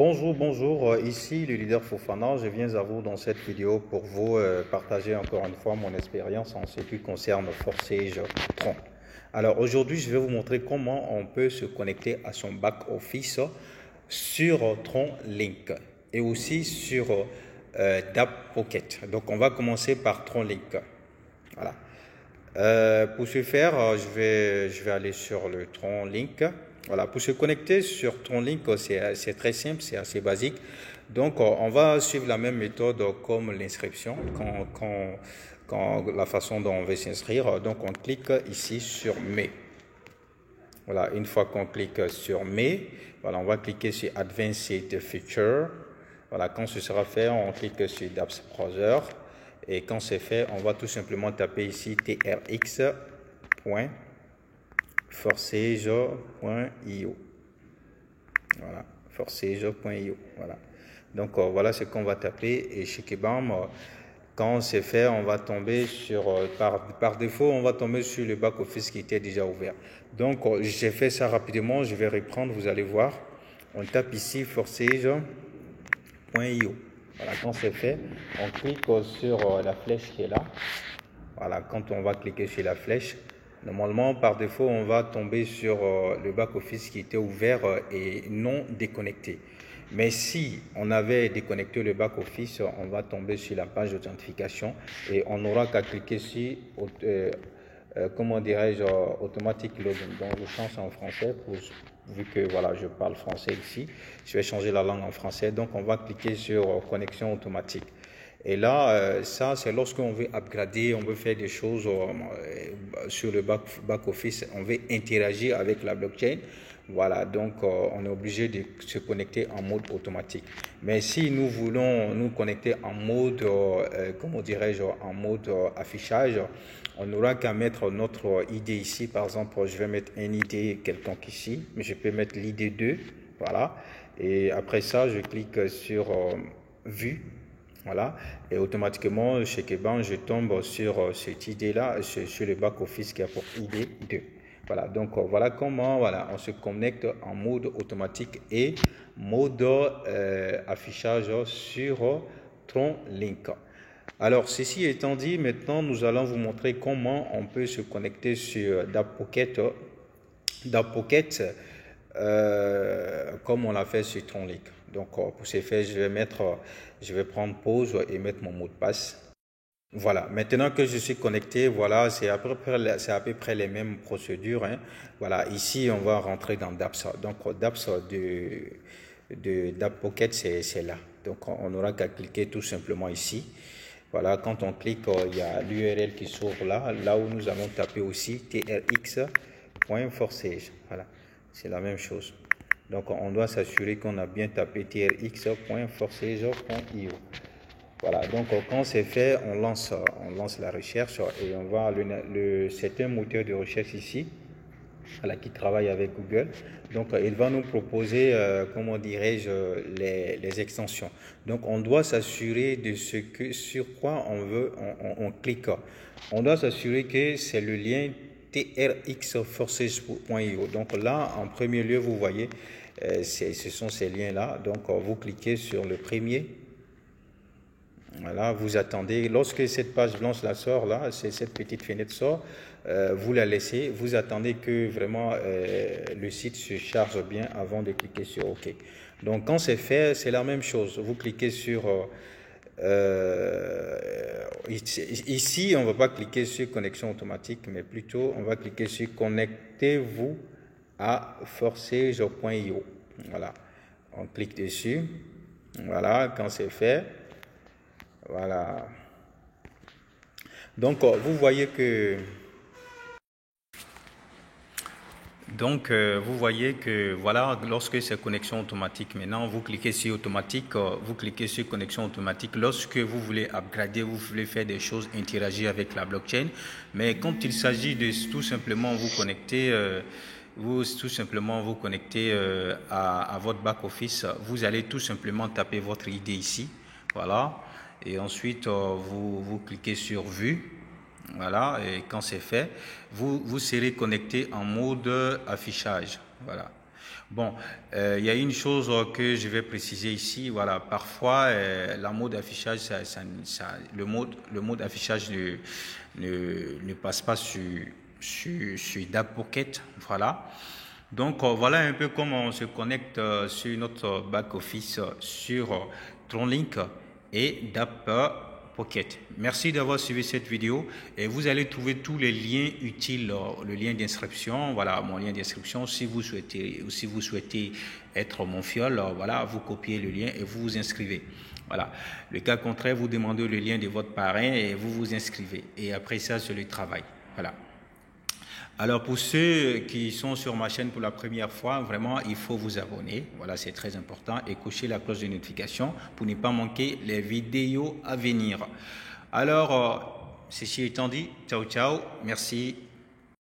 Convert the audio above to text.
Bonjour, ici le leader Fofana. Je viens à vous dans cette vidéo pour vous partager encore une fois mon expérience en ce qui concerne Forsage Tron. Alors aujourd'hui, je vais vous montrer comment on peut se connecter à son back-office sur Tron Link et aussi sur Dap Pocket. Donc on va commencer par Tron Link. Voilà. Pour ce faire, je vais aller sur le Tron Link. Voilà, pour se connecter sur Tron Link, c'est très simple, c'est assez basique. Donc, on va suivre la même méthode comme l'inscription, quand la façon dont on veut s'inscrire. Donc, on clique ici sur Mai. Voilà, une fois qu'on clique sur Mai, voilà, on va cliquer sur Advanced Feature. Voilà, quand ce sera fait, on clique sur Dapps Browser. Et quand c'est fait, on va tout simplement taper ici trx.forsage.io. Voilà, forsage.io. Voilà. Donc voilà ce qu'on va taper et chez Kebam, quand c'est fait, on va tomber sur, par défaut, on va tomber sur le back-office qui était déjà ouvert. Donc j'ai fait ça rapidement, je vais reprendre, vous allez voir. On tape ici forsage.io. Voilà, quand c'est fait, on clique sur la flèche qui est là. Voilà, quand on va cliquer sur la flèche, normalement, par défaut, on va tomber sur le back-office qui était ouvert et non déconnecté. Mais si on avait déconnecté le back-office, on va tomber sur la page d'authentification et on n'aura qu'à cliquer sur, comment dirais-je, automatique login. Donc, je change en français vu que voilà, je parle français ici. Je vais changer la langue en français. Donc, on va cliquer sur connexion automatique. Et là, ça, c'est lorsqu'on veut upgrader, on veut faire des choses sur le back-office, on veut interagir avec la blockchain. Voilà, donc on est obligé de se connecter en mode automatique. Mais si nous voulons nous connecter en mode, comment dirais-je, en mode affichage, on n'aura qu'à mettre notre ID ici. Par exemple, je vais mettre un ID quelconque ici, mais je peux mettre l'ID 2. Voilà. Et après ça, je clique sur Vue. Voilà, et automatiquement chez Keban, je tombe sur cette idée-là, sur le back-office qui a pour ID 2. Voilà, donc voilà comment on se connecte en mode automatique et mode affichage sur Tron Link. Alors, ceci étant dit, maintenant nous allons vous montrer comment on peut se connecter sur Dap Pocket. Dap Pocket, comme on l'a fait sur Tron Link. Donc pour ce faire, je vais prendre pause et mettre mon mot de passe. Voilà, maintenant que je suis connecté, voilà, c'est à peu près les mêmes procédures. Hein. Voilà, ici on va rentrer dans Dapps. Donc Dapps de Dap Pocket, c'est là. Donc on n'aura qu'à cliquer tout simplement ici. Voilà, quand on clique, il y a l'URL qui s'ouvre là où nous allons taper aussi trx.forsage. Voilà, c'est la même chose. Donc, on doit s'assurer qu'on a bien tapé trx.forsage.io. Voilà, donc quand c'est fait, on lance la recherche et on va c'est un moteur de recherche ici, voilà, qui travaille avec Google. Donc, il va nous proposer, comment dirais-je, les extensions. Donc, on doit s'assurer de ce que sur quoi on clique. On doit s'assurer que c'est le lien trxforsage.io. Donc là, en premier lieu, vous voyez, ce sont ces liens-là. Donc, vous cliquez sur le premier. Voilà, vous attendez. Lorsque cette page blanche là sort, là, cette petite fenêtre sort, vous la laissez. Vous attendez que vraiment le site se charge bien avant de cliquer sur OK. Donc, quand c'est fait, c'est la même chose. Vous cliquez sur... ici, on ne va pas cliquer sur connexion automatique, mais plutôt, on va cliquer sur connectez-vous à forsage.io. Voilà, on clique dessus. Voilà, quand c'est fait, voilà. Donc, vous voyez que voilà, lorsque c'est connexion automatique, maintenant vous cliquez sur automatique, vous cliquez sur connexion automatique lorsque vous voulez upgrader, vous voulez faire des choses, interagir avec la blockchain. Mais quand il s'agit de tout simplement vous connecter, à votre back-office, vous allez tout simplement taper votre ID ici, voilà, et ensuite vous cliquez sur Vue. Voilà, et quand c'est fait, vous serez connecté en mode affichage. Voilà. Bon, il y a une chose que je vais préciser ici. Voilà, parfois, la mode d'affichage, le mode d'affichage ne passe pas sur DAP Pocket. Voilà. Donc, voilà un peu comment on se connecte sur notre back-office sur TronLink et DAP Pocket. Merci d'avoir suivi cette vidéo et vous allez trouver tous les liens utiles, le lien d'inscription, voilà mon lien d'inscription si vous souhaitez être mon fiole, voilà, vous copiez le lien et vous vous inscrivez. Voilà. Le cas contraire, vous demandez le lien de votre parrain et vous vous inscrivez. Et après ça, c'est le travail. Voilà. Alors pour ceux qui sont sur ma chaîne pour la première fois, vraiment il faut vous abonner, voilà c'est très important, et cocher la cloche de notification pour ne pas manquer les vidéos à venir. Alors ceci étant dit, ciao ciao, merci.